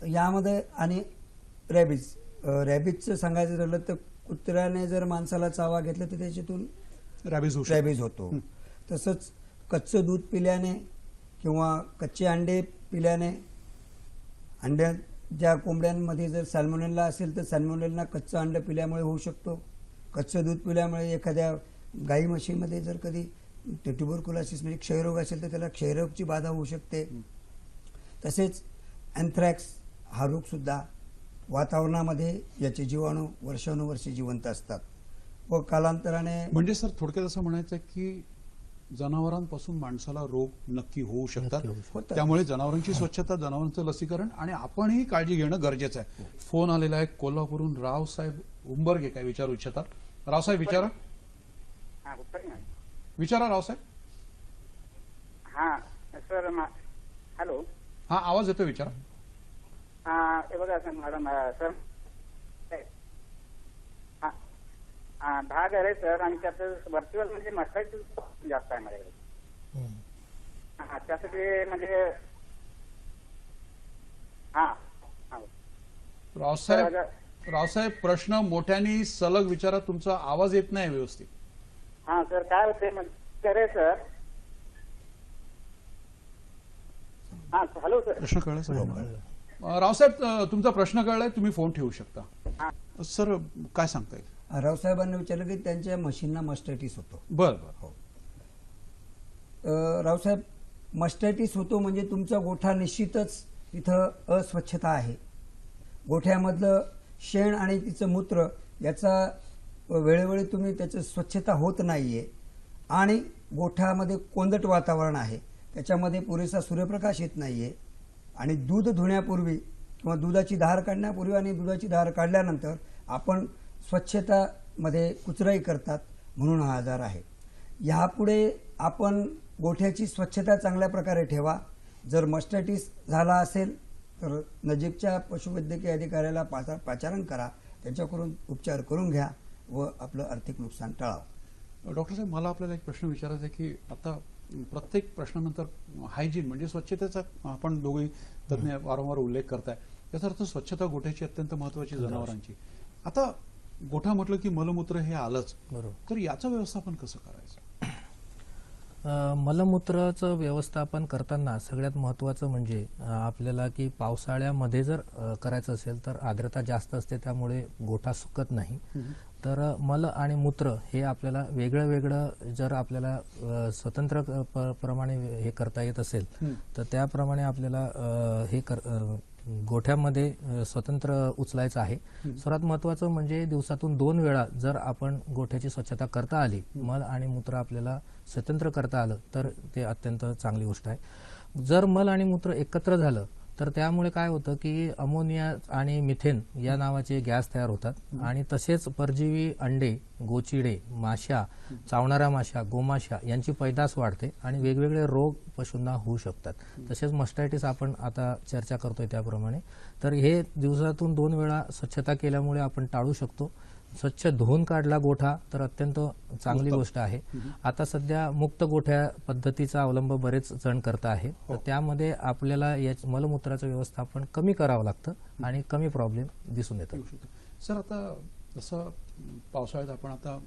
यामध्ये आणि रॅबीजचं सांगायचं झालं तर कुत्र्याने जर माणसाला चावा घेतला तर त्याच्यातून रॅबीज होतो. तसंच कच्चं दूध पिल्याने किंवा कच्चे अंडे पिल्याने, ज्या कोंबड्यांमध्ये जर सॅल्मोनेल्ला असेल तर सॅल्मोनेल्ला कच्चं अंड पिल्यामुळे होऊ शकतो. कच्चं दूध पिल्यामुळे एखाद्या गाई म्हशीमध्ये जर कधी ट्युबरक्युलोसिस म्हणजे क्षयरोग असेल तर त्याला क्षयरोगची बाधा होऊ शकते. तसेच अँथ्रॅक्स हा रोग सुद्धा वातावरणामध्ये याचे जीवाणू वर्षानुवर्षे जिवंत असतात व कालांतराने. म्हणजे सर थोडक्यात असं म्हणायचं की जनावरांपासून माणसाला रोग नक्की होऊ शकतात. त्यामुळे जनावरांची स्वच्छता, जनावरांचं लसीकरण आणि आपणही काळजी घेणं गरजेचं आहे. फोन आलेला आहे कोल्हापूरहून. रावसाहेब उंबरगे काय विचारू इच्छितात? रावसाहेब विचारा. विचारा रावसाहेब. हा सर, हॅलो. हा, आवाज येतो, विचारा. हे बघा सर, मॅडम सर, 10 घर आहे सर आणि त्यात व्हर्च्युअल म्हणजे मस्टाईज जास्त आहे माझ्याकडे. त्यासाठी म्हणजे रावसाहेब प्रश्न मोठ्याने सलग विचारा, तुमचा आवाज येत नाही व्यवस्थित. हा सर, काय होते म्हणजे सर. Hello sir. प्रश्न कळला रावसाहेब? तुमचा प्रश्न कळलाय, तुम्ही फोन ठेवू शकता. सर काय सांगताय? रावसाहेबांना विचारलं की त्यांच्या मशीनना मस्टायटिस होतो. बरं. हो रावसाहेब, मस्टायटिस होतो म्हणजे तुमचा गोठा निश्चितच तिथं अस्वच्छता आहे. गोठ्यामधलं शेण आणि तिचं मूत्र याचा वेळोवेळी तुम्ही त्याचं स्वच्छता होत नाहीये आणि गोठ्यामध्ये कोंदट वातावरण आहे, त्याच्यामध्ये पुरेसा सूर्यप्रकाश येत नाहीये आणि दूध धुण्यापूर्वी किंवा दुधाची धार काढण्यापूर्वी आणि दुधाची धार काढल्यानंतर आपण स्वच्छतामध्ये कुचराई करतात, म्हणून हा आजार आहे. यापुढे आपण गोठ्याची स्वच्छता चांगल्या प्रकारे ठेवा. जर मस्टायटिस झाला असेल तर नजीकच्या पशुवैद्यकीय अधिकाऱ्याला पाचारण करा, त्यांच्याकडून उपचार करून घ्या व आपलं आर्थिक नुकसान टाळावं. डॉक्टर साहेब, मला आपल्याला एक प्रश्न विचारायचा आहे की आता प्रत्येक प्रश्नानंतर हायजीन म्हणजे स्वच्छतेचा आपण दोघे तज्ञ वारंवार उल्लेख करताय. याचा अर्थ स्वच्छता गोठ्याची अत्यंत महत्वाची, जनावरांची. आता गोठा म्हटलं की मलमूत्र हे आलंच, तर याचं व्यवस्थापन कसं करायचं? मलमूत्राचं व्यवस्थापन करताना सगळ्यात महत्त्वाचं म्हणजे आपल्याला की पावसाळ्यामध्ये जर करायचं असेल तर आर्द्रता जास्त असते, त्यामुळे गोठा सुकत नाही. तर मल आणि मूत्र हे आपल्याला वेगळं वेगळं जर आपल्याला स्वतंत्र प्रमाणे हे करता येत असेल तर त्याप्रमाणे आपल्याला गोठ्यामध्ये स्वतंत्र उचलायचं आहे. सर्वात महत्त्वाचं म्हणजे दिवसातून 2 वेळा जर आपण गोठ्याची स्वच्छता करता आली, मल आणि मूत्र आपल्याला स्वतंत्र करता आलं तर ते अत्यंत चांगली गोष्ट आहे. जर मल आणि मूत्र एकत्र झालं तर त्यामुळे काय होतं की अमोनिया आणि मिथेन या नावाचे गॅस तयार होतात आणि तसेच परजीवी अंडे, गोचिडे, माशा, चावणाऱ्या माशा, गोमाशा यांची पैदास वाढते आणि वेगवेगळे रोग पशूंना होऊ शकतात. तसेच मस्टायटिस आपण आता चर्चा करतोय त्याप्रमाणे. तर हे दिवसातून 2 वेळा स्वच्छता केल्यामुळे आपण टाळू शकतो. स्वच्छ धुवून काढला गोठा तर अत्यंत चांगली गोष्ट आहे. आता सध्या मुक्त गोठ्या पद्धतीचा अवलंब बरेच जण करत आहे, तर त्यामध्ये आपल्याला या मलमूत्राचं व्यवस्थापन कमी करावं लागतं आणि कमी प्रॉब्लेम दिसून येतात. सर, आता जसं पावसाळ्यात आपण आता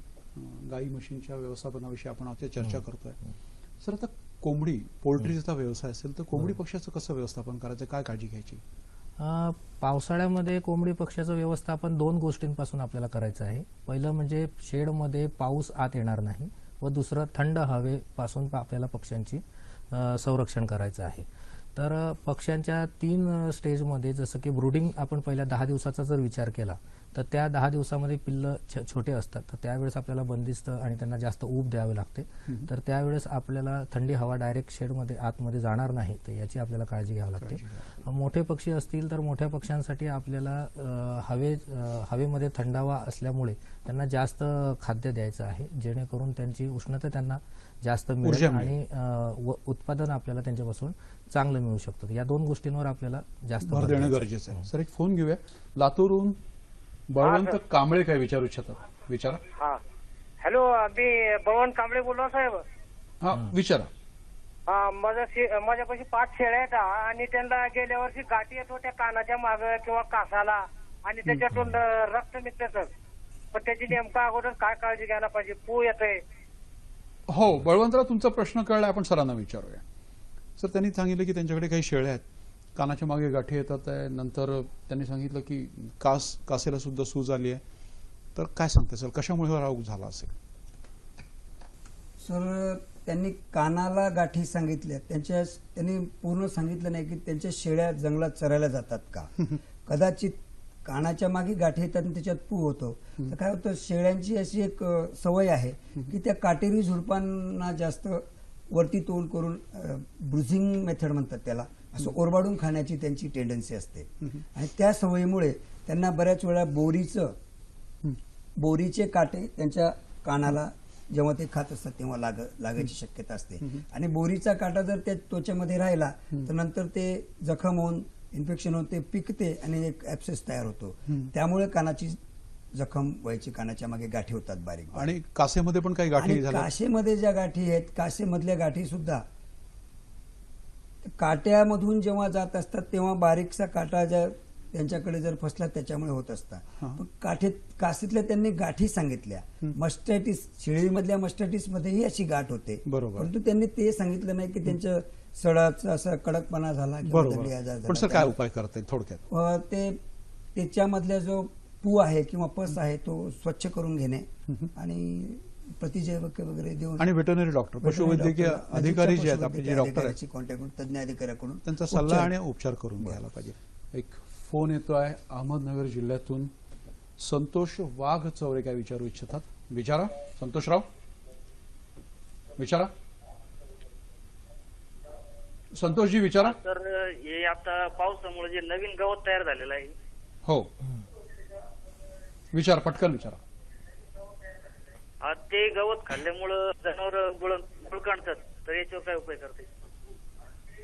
गाई म्हशींच्या व्यवस्थापनाविषयी आपण आता चर्चा करतोय. सर, आता कोंबडी पोल्ट्रीचा व्यवसाय असेल तर कोंबडी पक्षाचं कसं व्यवस्थापन करायचं, काय काळजी घ्यायची? पावसाळ्यामध्ये कोंबडी पक्ष्याचं व्यवस्थापन 2 गोष्टींपासून आपल्याला करायचं आहे. पहिलं म्हणजे शेडमध्ये पाऊस आत येणार नाही व दुसरं थंड हवेपासून आपल्याला पक्ष्यांची संरक्षण करायचं आहे. तर पक्ष्यांच्या 3 स्टेजमध्ये जसं की ब्रूडिंग आपण पहिल्या 10 दिवसाचा जर विचार केला तर त्या 10 दिवसामध्ये पिल्लं छोटे असतात, तर त्यावेळेस आपल्याला बंदिस्त आणि त्यांना जास्त ऊब द्यावे लागते. तर त्यावेळेस आपल्याला थंडी हवा डायरेक्ट शेडमध्ये आतमध्ये जाणार नाही, तर याची आपल्याला काळजी घ्यावी लागते. मोठे पक्षी असतील तर मोठ्या पक्ष्यांसाठी आपल्याला हवेमध्ये थंडावा असल्यामुळे त्यांना जास्त खाद्य द्यायचं आहे, जेणेकरून त्यांची उष्णता त्यांना जास्त मिळेल आणि उत्पादन आपल्याला त्यांच्यापासून चांगलं मिळू शकतं. या 2 गोष्टींवर आपल्याला जास्त भर देणं गरजेचं आहे. सर, एक फोन घेऊया. लातूरहून बळवंत कांबळे काय विचारू इच्छितात? विचारा. हा, हॅलो, मी बळवंत कांबळे बोललो साहेब. हा, विचारा. हा, माझ्यापाशी 5 शेळ्या आहेत आणि त्यांना गेल्या वर्षी गाठी येत होत्या कानाच्या माग किंवा कासाला आणि त्याच्यातून रक्त निघतं सर. पण त्याची नेमका अगोदर काय काळजी घ्यायला पाहिजे? पू येतंय. हो, बळवंतराव, तुमचा प्रश्न कळला, आपण सरांना विचारूया. सर, त्यांनी सांगितलं की त्यांच्याकडे काही शेळ्या आहेत, कानाच्या मागे गाठी येतात आहे, नंतर त्यांनी सांगितलं की कासेला सुद्धा सूज आली आहे. तर काय सांगते सर, कशामुळे हा रोग झाला असेल? सर, त्यांनी कानाला गाठी सांगितल्या, त्यांनी पूर्ण सांगितलं नाही की त्यांच्या शेळ्या जंगलात चरायला जातात का. कदाचित कानाच्या मागे गाठी येतात आणि त्याच्यात पू होतो. तर काय होतं, शेळ्यांची अशी एक सवय आहे की त्या काटेरी झुडपांना जास्त वरती तोंड करून ब्रुझिंग मेथड म्हणतात त्याला, असं ओरबाडून खाण्याची त्यांची टेंडन्सी असते. आणि त्या सवयीमुळे त्यांना बऱ्याच वेळा बोरीचे काटे त्यांच्या कानाला जेव्हा ते खात असतात तेव्हा लागायची शक्यता असते. आणि बोरीचा काटा जर त्या त्वचेमध्ये राहिला तर नंतर ते जखम होऊन इन्फेक्शन होऊन ते पिकते आणि एक ऍब्सेस तयार होतो. त्यामुळे कानाची जखम व्हायची, कानाच्या मागे गाठी होतात बारीक. आणि कासेमध्ये पण काही गाठी झाल्या? कासेमध्ये ज्या गाठी आहेत, कासेमधल्या गाठी सुद्धा काट्यामधून जेव्हा जात असतात तेव्हा बारीकसा काटा ज्या त्यांच्याकडे जर फसला त्याच्यामुळे होत असतात. पण कासेतल्या त्यांनी गाठी सांगितल्या. मस्टॅटिस, शेळीमधल्या मस्टॅटिस मध्येही अशी गाठ होते, परंतु त्यांनी ते सांगितलं नाही की त्यांच्या सडाचा असा कडकपणा झाला किंवा आजार पण सर, काय उपाय करता येईल थोडक्यात? ते त्याच्यामधल्या जो पू आहे किंवा पस आहे तो स्वच्छ करून घेणे आणि प्रतिजैवक वगैरे देऊन आणि वेटरनरी डॉक्टर, पशुवैद्यकीय अधिकारी जे आहेत आपले, जे डॉक्टर आहेत, कॉन्टॅक्ट करून तज्ञ अधिकाऱ्याकडून त्यांचा सल्ला आणि उपचार करून घ्यायला पाहिजे. एक फोन येतो आहे अहमदनगर जिल्ह्यातून. संतोष वाघ चौरे काय विचारू इच्छितात? विचारा संतोषराव, विचारा. संतोषजी विचारा. सर, हे आता पावसामुळे जे नवीन गवत तयार झालेलं आहे. हो, विचार, पटकन विचारा. ते गवत खाल्ल्यामुळं जनावर गुळकाणतात, तर याच्यावर काय उपाय करते?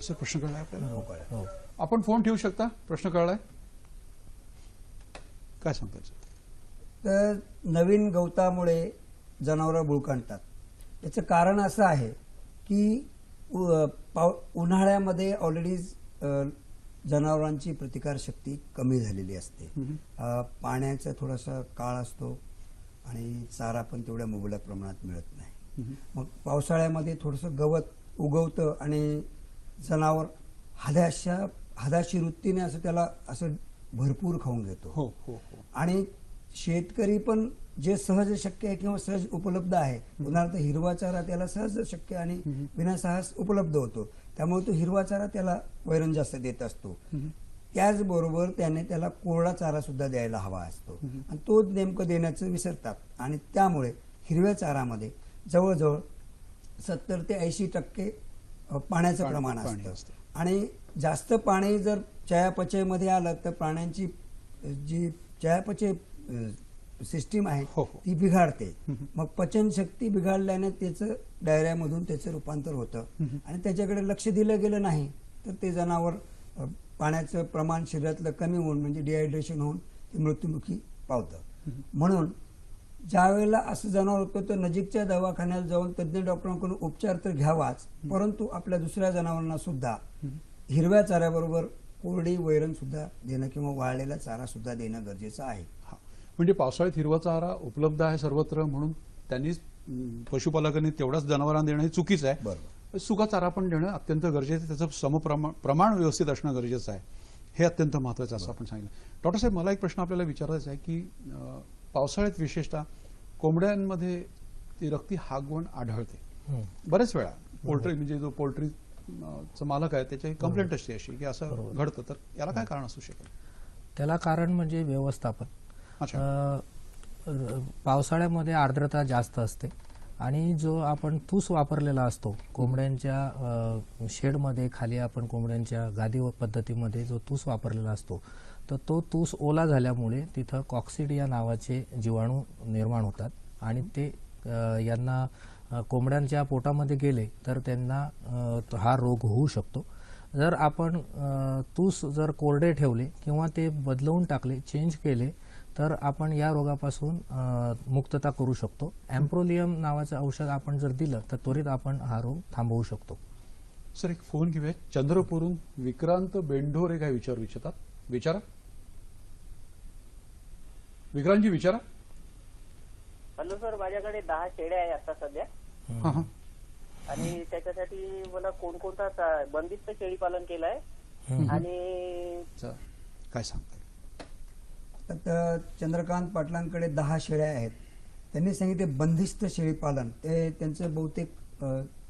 सर, प्रश्न कळलाय आपल्याला? आपण फोन ठेवू शकता, प्रश्न कळलाय, काय सांगताय? तर नवीन गवतामुळे जनावर बुळकाणतात. याचं कारण असं आहे की उन्हाळ्यामध्ये ऑलरेडी जनावरांची प्रतिकारशक्ती कमी झालेली असते. पाण्याचा थोडासा काळ असतो आणि चारा पण तेवढ्या मुबलक प्रमाणात मिळत नाही. मग पावसाळ्यामध्ये थोडंसं गवत उगवतं आणि जनावर हदाशी वृत्तीने असं त्याला असं भरपूर खाऊन घेतो. हो हो हो. आणि शेतकरी पण जे सहज शक्य आहे किंवा सहज उपलब्ध आहे, उदाहरणार्थ हिरवा चारा त्याला सहज शक्य आणि विनासाहस उपलब्ध होतो, त्यामुळे तो हिरवा चारा त्याला वैरण जास्त देत असतो. त्याचबरोबर त्याने त्याला कोरडा चारा सुद्धा द्यायला हवा असतो आणि तो नेमकं देण्याचं विसरतात आणि त्यामुळे हिरव्या चारामध्ये जवळजवळ 70 ते 80% पाण्याचं प्रमाण असतं आणि जास्त पाणी जर चयापचयमध्ये आलं तर प्राण्यांची जी चयापचय सिस्टीम आहे ती बिघाडते. मग पचन शक्ती बिघाडल्याने त्याचं डायरियामधून त्याचं रूपांतर होतं आणि त्याच्याकडे लक्ष दिलं गेलं नाही तर ते जनावर पाण्याचं प्रमाण शरीरातलं कमी होऊन म्हणजे डिहायड्रेशन होऊन ते मृत्युमुखी पावतं. म्हणून ज्या वेळेला असं जनावर होतं तर नजीकच्या दवाखान्यात जाऊन तज्ज्ञ डॉक्टरांकडून उपचार तर घ्यावाच, परंतु आपल्या दुसऱ्या जनावरांना सुद्धा हिरव्या चाऱ्याबरोबर कोरडी वैरण सुद्धा देणं किंवा वाळलेला चारा सुद्धा देणं गरजेचं आहे. म्हणजे पावसाळ्यात हिरवा चारा उपलब्ध आहे सर्वत्र म्हणून त्यांनी पशुपालकांनी तेवढाच जनावरांना देणं हे चुकीचं आहे. बरोबर. सुका चारा पण देणं अत्यंत गरजेचं आहे, त्याचं प्रमाण व्यवस्थित असणं गरजेचं आहे, हे अत्यंत महत्त्वाचं असं आपण सांगितलं. डॉक्टर साहेब, मला एक प्रश्न आपल्याला विचारायचा आहे की पावसाळ्यात विशेषतः कोंबड्यांमध्ये ती रक्ती हागवण आढळते बरेच वेळा. पोल्ट्री म्हणजे जो पोल्ट्रीचा मालक आहे त्याची कंप्लेंट असते अशी की असं घडतं, तर याला काय कारण असू शकेल? त्याला कारण म्हणजे व्यवस्थापन. पावसाळ्यामध्ये आर्द्रता जास्त असते आणि जो आपण तूस वापरलेला असतो कोंबड्यांच्या शेडमध्ये, खाली आपण कोंबड्यांच्या गादी पद्धतीमध्ये जो तूस वापरलेला असतो तर तो तूस ओला झाल्यामुळे तिथं कॉक्सिडिया नावाचे जीवाणू निर्माण होतात आणि ते यांना कोंबड्यांच्या पोटामध्ये गेले तर त्यांना हा रोग होऊ शकतो. जर आपण तूस जर कोरडे ठेवले किंवा ते बदलवून टाकले, चेंज केले तर आपण या रोगापासून मुक्तता करू शकतो. एम्प्रोलियम नावाचं औषध आपण जर दिलं तर त्वरित आपण हा रोग थांबवू शकतो. सर, एक फोन घेऊया. चंद्रपूरहून विक्रांत बेंढोरे काय विचारू इच्छितात? विचारा विक्रांतजी, विचारा. हॅलो सर, माझ्याकडे 10 शेळ्या आहे आता सध्या आणि त्याच्यासाठी मला कोणकोणता बंदिस्त शेळी पालन केलं आहे आणि काय सांगताय? तर चंद्रकांत पाटलांकडे 10 शेळ्या आहेत. त्यांनी सांगितले बंदिस्त शेळी पालन, ते त्यांचं बहुतेक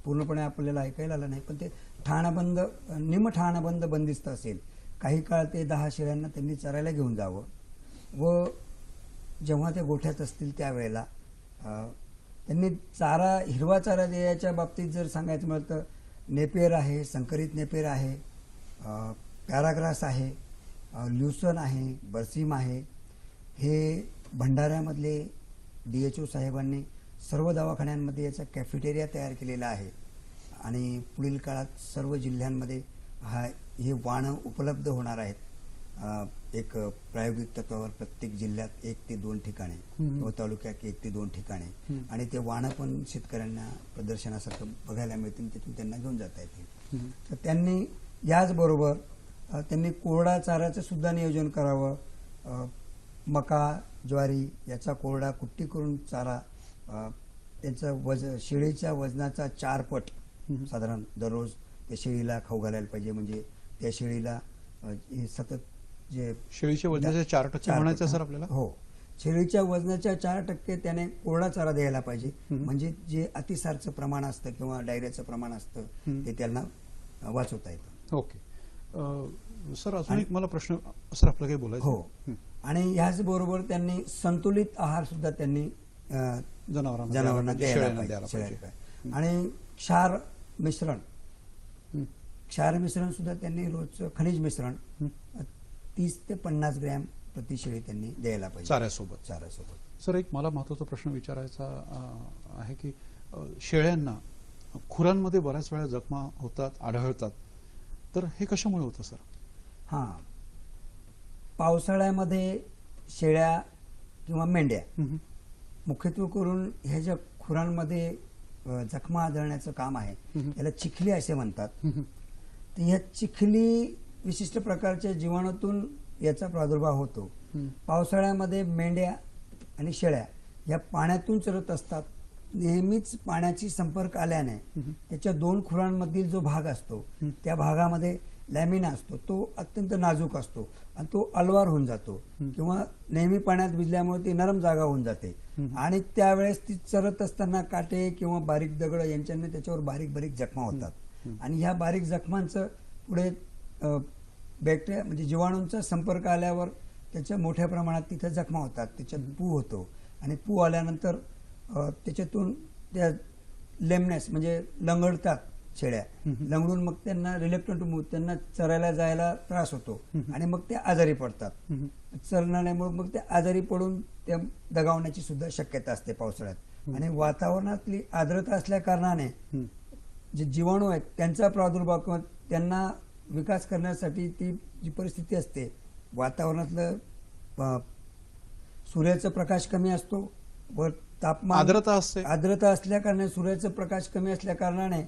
पूर्णपणे आपल्याला ऐकायला आलं नाही, पण ते ठाणबंद, निम ठाणबंद बंदिस्त असेल. काही काळ ते 10 शेळ्यांना त्यांनी चरायला घेऊन जावं व जेव्हा ते गोठ्यात असतील त्यावेळेला त्यांनी चारा, हिरवा चारा द्यायच्या बाबतीत जर सांगायचं म्हटलं तर नेपियर आहे, संकरित नेपियर आहे, पॅराग्रास आहे, ल्युसन आहे, बर्सिम आहे. हे भंडाऱ्यामधले DHO साहेबांनी सर्व दवाखान्यांमध्ये याचा कॅफेटेरिया तयार केलेला आहे आणि पुढील काळात सर्व जिल्ह्यांमध्ये हे वाणं उपलब्ध होणार आहेत. एक प्रायोगिक तत्वावर प्रत्येक जिल्ह्यात 1 ते 2 ठिकाणी व तालुक्यात 1 ते 2 ठिकाणी आणि ते वाणं पण शेतकऱ्यांना प्रदर्शनासारखं बघायला मिळतील, तिथून त्यांना घेऊन जाता येतील. तर त्यांनी याचबरोबर त्यांनी कोरडा चाऱ्याचं सुद्धा नियोजन करावं. मका, ज्वारी याचा कोरडा कुट्टी करून चारा, त्यांचा शेळीच्या वजनाचा 4 पट साधारण दररोज त्या शेळीला खाऊ घालायला पाहिजे. म्हणजे त्या शेळीला सतत जे शेळीच्या वजनाचे 4% म्हणायचं सर आपल्याला? हो, शेळीच्या वजनाच्या 4% त्याने कोरडा चारा द्यायला पाहिजे. म्हणजे जे अतिसारचं प्रमाण असतं किंवा डायरियाचं प्रमाण असतं ते त्यांना वाचवता येतं. ओके सर, अजून एक मला प्रश्न, सर आपलं काही बोलायचं? हो, आणि ह्याचबरोबर त्यांनी संतुलित आहार सुद्धा त्यांनी जनावरांना द्यायला पाहिजे. आणि क्षार मिश्रण सुद्धा त्यांनी रोजचं खनिज मिश्रण 30 ते 50 ग्रॅम प्रति शेळी त्यांनी द्यायला पाहिजे चाऱ्यासोबत. सर, एक मला महत्त्वाचा प्रश्न विचारायचा आहे की शेळ्यांना खुरांमध्ये बऱ्याच वेळा जखमा होतात, आढळतात, तर हे कशामुळे होतं सर? हां, पावसाळ्यामध्ये शेळ्या किंवा मेंढ्या मुख्यत्वे करून ह्या ज्या खुरांमध्ये जखमा आढळण्याचं काम आहे याला चिखली असे म्हणतात. तर ह्या चिखली विशिष्ट प्रकारच्या जीवाणूतून याचा प्रादुर्भाव होतो. पावसाळ्यामध्ये मेंढ्या आणि शेळ्या या पाण्यातून चरत असतात नेहमीच पाण्याची संपर्क आल्याने त्याच्या दोन खुरांमधील जो भाग असतो त्या भागामध्ये लॅमिना असतो, तो अत्यंत नाजूक असतो आणि तो अलवार होऊन जातो किंवा नेहमी पाण्यात भिजल्यामुळे ती नरम जागा होऊन जाते आणि त्यावेळेस ती चरत असताना काटे किंवा बारीक दगड यांच्याने त्याच्यावर बारीक बारीक जखमा होतात आणि ह्या बारीक जखमांचं पुढे बॅक्टेरिया म्हणजे जीवाणूंचा संपर्क आल्यावर त्याच्या मोठ्या प्रमाणात तिथे जखमा होतात, त्याच्यात पू होतो आणि पू आल्यानंतर त्याच्यातून त्या लेमनेस म्हणजे लंगडतात शेळ्या, लंगडून मग त्यांना रिलेक्टंट मूव, त्यांना चरायला जायला त्रास होतो आणि मग ते आजारी पडतात. चरणाऱ्यामुळे मग ते आजारी पडून त्या दगावण्याची सुद्धा शक्यता असते पावसाळ्यात. आणि वातावरणातली आर्द्रता असल्या कारणाने जे जीवाणू आहेत त्यांचा प्रादुर्भाव किंवा त्यांना विकास करण्यासाठी ती जी परिस्थिती असते, वातावरणातलं सूर्याचा प्रकाश कमी असतो व तापमान आर्द्रता असल्या कारणाने सूर्याचा प्रकाश कमी असल्या कारणाने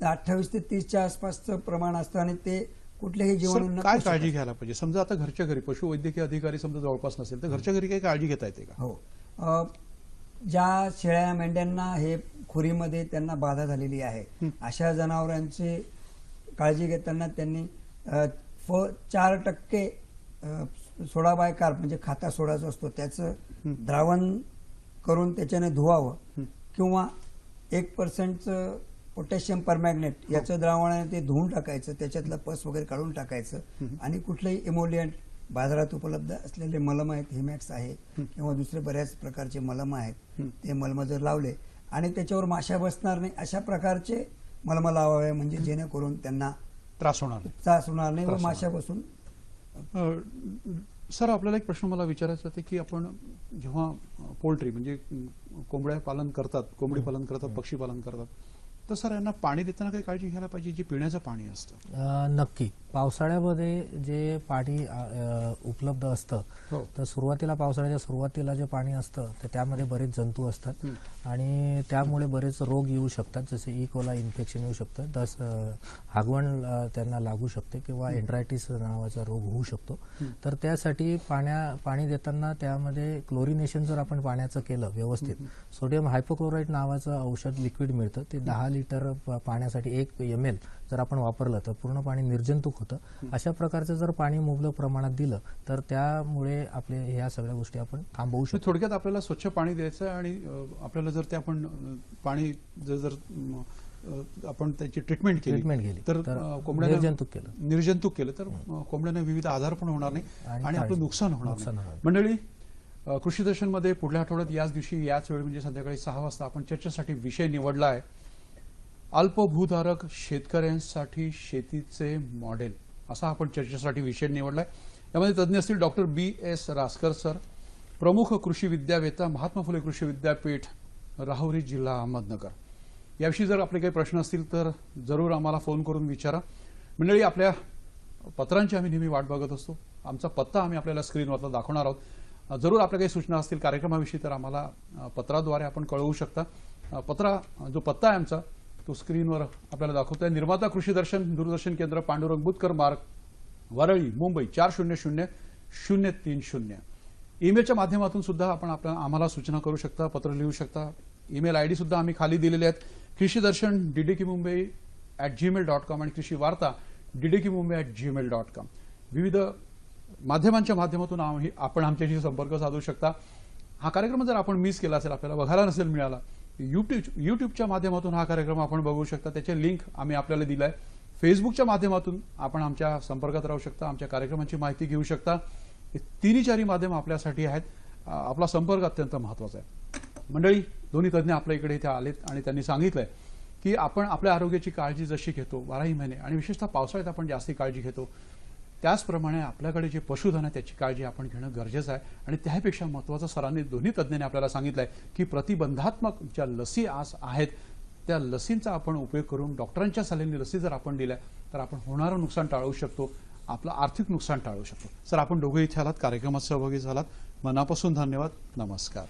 28 ते 30च्या आसपासचं प्रमाण असतं आणि ते कुठल्याही जीवाणूंना काय काळजी घ्यायला पाहिजे? समजा आता घरच्या घरी पशुवैद्यकीय अधिकारी समजा जवळपास नसेल तर घरच्या घरी काही काळजी घेता येते का? हो, ज्या शेळ्या मेंढ्यांना हे खुरीमध्ये त्यांना बाधा झालेली आहे अशा जनावरांची काळजी घेताना त्यांनी 4% सोडा बाय कार्ब म्हणजे खाता सोडा जो असतो त्याचं द्रावण करून त्याच्याने धुवावं किंवा 1% पोटॅशियम परमॅग्नेट याचं द्रावणाने ते धुवून टाकायचं, त्याच्यातलं पस वगैरे काढून टाकायचं आणि कुठलंही इमोलियंट बाजारात उपलब्ध असलेले मलम आहेत, हिमॅक्स आहे किंवा दुसरे बऱ्याच प्रकारचे मलम आहेत, ते मलम जर लावले आणि त्याच्यावर माशा बसणार नाही अशा प्रकारचे मलम लावावे म्हणजे जेणेकरून त्यांना त्रास होणार नाही व माशा बसून. सर, आपल्याला एक प्रश्न मला विचारायचा होता की आपण जेव्हा पोल्ट्री म्हणजे कोंबड्या पालन करतात, कोंबडी पालन करतात, पक्षी पालन करतात, तर सर यांना पाणी देताना काही काळजी घ्यायला पाहिजे जे पिण्याचं पाणी असतं? नक्की. पावसाळ्यामध्ये जे पाणी उपलब्ध असतं तर सुरुवातीला पावसाळ्याच्या सुरुवातीला जे पाणी असतं तर त्यामध्ये बरेच जंतू असतात आणि त्यामुळे बरेच रोग येऊ शकतात, जसे ई कोला इन्फेक्शन येऊ शकतं, हागवण त्यांना लागू शकते किंवा एन्ड्रायटिस नावाचा रोग होऊ शकतो. तर त्यासाठी पाणी देताना त्यामध्ये क्लोरिनेशन जर आपण पाण्याचं केलं व्यवस्थित, सोडियम हायपोक्लोराईड नावाचं औषध लिक्विड मिळतं, ते 10 लिटर पाण्यासाठी 1 ml जर आपण वापरलं तर पूर्ण पाणी निर्जंतुक होतं. अशा प्रकारचं जर पाणी मुबलक प्रमाणात दिलं तर त्यामुळे आपले ह्या सगळ्या गोष्टी आपण थांबवू शकतो. थोडक्यात आपल्याला स्वच्छ पाणी द्यायचं आणि आपल्याला जर ते आपण पाणी जर आपण त्याची ट्रीटमेंट केली तर कोंबड्यांना निर्जंतुक केलं तर कोंबड्यांना विविध आजार पण होणार नाही आणि आपलं नुकसान होणार नाही. मंडळी, कृषी दर्शनमध्ये पुढल्या आठवड्यात याच दिवशी याच वेळी म्हणजे संध्याकाळी 6 वाजता आपण चर्चेसाठी विषय निवडला आहे अल्पभूधारक शेतकऱ्यांसाठी शेतीचे मॉडेल, असा आपण चर्चेसाठी विषय निवडलाय. यामध्ये तज्ज्ञ असतील डॉक्टर BS रासकर सर, प्रमुख कृषी विद्यावेत्ता, महात्मा फुले कृषी विद्यापीठ, राहुरी, जिल्हा अहमदनगर. याविषयी जर आपले काही प्रश्न असतील तर जरूर आम्हाला फोन करून विचारा. मंडळी, आपल्या पत्रांची आम्ही नेहमी वाट बघत असतो. आमचा पत्ता आम्ही आपल्याला स्क्रीनवरला दाखवणार आहोत. जरूर आपल्या काही सूचना असतील कार्यक्रमाविषयी तर आम्हाला पत्राद्वारे आपण कळवू शकता. जो पत्ता आहे आमचा तो स्क्रीनवर आपल्याला दाखवतोय. निर्माता कृषी दर्शन, दूरदर्शन केंद्र, पांडुरंग बुतकर मार्ग, वरळी, मुंबई 400030. ईमेलच्या माध्यमातून सुद्धा आपण आम्हाला सूचना करू शकता, पत्र लिहू शकता. ईमेल ID सुद्धा आम्ही खाली दिलेले आहेत. कृषीदर्शन ddkmumbai@gmail.com आणि कृषी वार्ता ddkmumbai@gmail.com. विविध माध्यमांच्या माध्यमातून आपण आमच्याशी संपर्क साधू शकता. हा कार्यक्रम जर आपण मिस केला असेल, आपल्याला बघायला नसेल मिळाला, यूट्यूबच्या माध्यमातून हा कार्यक्रम आपण बघू शकता. त्याचे लिंक आम्ही आपल्याला दिलाय. फेसबुकच्या माध्यमातून आपण आमच्या संपर्कात राहू शकता, आमच्या कार्यक्रमांची माहिती घेऊ शकता. हे तिन्ही चारी माध्यम आपल्यासाठी आहेत. आपला संपर्क अत्यंत महत्त्वाचा आहे. मंडळी, दोन्ही तज्ज्ञ आपल्या इकडे इथे आलेत आणि त्यांनी सांगितलंय की आपण आपल्या आरोग्याची काळजी जशी घेतो 12ही महिने आणि विशेषतः पावसाळ्यात आपण जास्ती काळजी घेतो, त्याचप्रमाणे आपल्याकडे जे पशुधन आहे त्याची काळजी आपण घेणं गरजेचं आहे. आणि त्यापेक्षा महत्त्वाचं सरांनी, दोन्ही तज्ज्ञांनी आपल्याला सांगितलंय की प्रतिबंधात्मक ज्या लसी आज आहेत त्या लसींचा आपण उपयोग करून डॉक्टरांच्या सल्ल्याने लसी जर आपण दिल्या तर आपण होणारं नुकसान टाळू शकतो, आपलं आर्थिक नुकसान टाळू शकतो. सर, आपण दोघे इथे आलात, कार्यक्रमात सहभागी झालात, मनापासून धन्यवाद. नमस्कार.